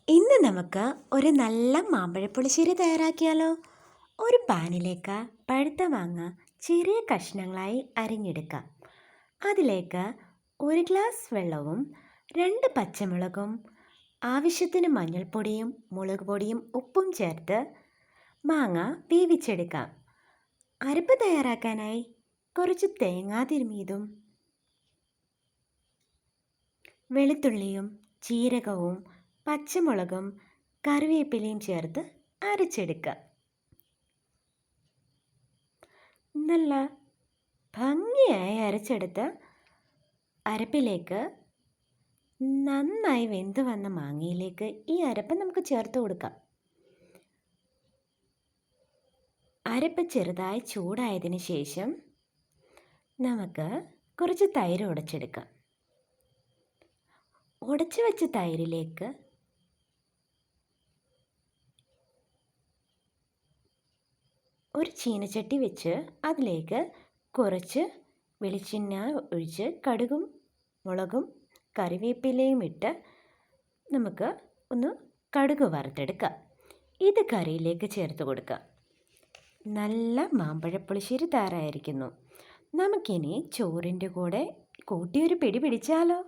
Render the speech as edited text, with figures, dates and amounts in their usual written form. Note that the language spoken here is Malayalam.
ഇന്ന് നമുക്ക് ഒരു നല്ല മാമ്പഴപ്പുളിശ്ശേരി തയ്യാറാക്കിയാലോ. ഒരു പാനിലേക്ക് പഴുത്ത മാങ്ങ ചെറിയ കഷ്ണങ്ങളായി അരിഞ്ഞെടുക്കാം. അതിലേക്ക് 1 ഗ്ലാസ് വെള്ളവും 2 പച്ചമുളകും ആവശ്യത്തിന് മഞ്ഞൾപ്പൊടിയും മുളക് പൊടിയും ഉപ്പും ചേർത്ത് മാങ്ങ വേവിച്ചെടുക്കാം. അരപ്പ് തയ്യാറാക്കാനായി കുറച്ച് തേങ്ങാ തിരുമിയതും വെളുത്തുള്ളിയും ജീരകവും പച്ചമുളകും കറിവേപ്പിലയും ചേർത്ത് അരച്ചെടുക്കുക. നല്ല ഭംഗിയായി അരച്ചെടുത്ത അരപ്പിലേക്ക് നന്നായി വെന്ത് വന്ന മാങ്ങയിലേക്ക് ഈ അരപ്പ് നമുക്ക് ചേർത്ത് കൊടുക്കാം. അരപ്പ് ചെറുതായി ചൂടായതിന് ശേഷം നമുക്ക് കുറച്ച് തൈര് ഉടച്ചെടുക്കാം. ഉടച്ചു വെച്ച തൈരിലേക്ക് ഒരു ചീനച്ചട്ടി വെച്ച് അതിലേക്ക് കുറച്ച് വെളിച്ചെണ്ണ ഒഴിച്ച് കടുകും മുളകും കറിവേപ്പിലയും ഇട്ട് നമുക്ക് ഒന്ന് കടുക് വറുത്തെടുക്കാം. ഇത് കറിയിലേക്ക് ചേർത്ത് കൊടുക്കാം. നല്ല മാമ്പഴപ്പുളിശ്ശേരി തയ്യാറായിരിക്കുന്നു. നമുക്കിനി ചോറിൻ്റെ കൂടെ കൂട്ടിയൊരു പിടി പിടിച്ചാലോ.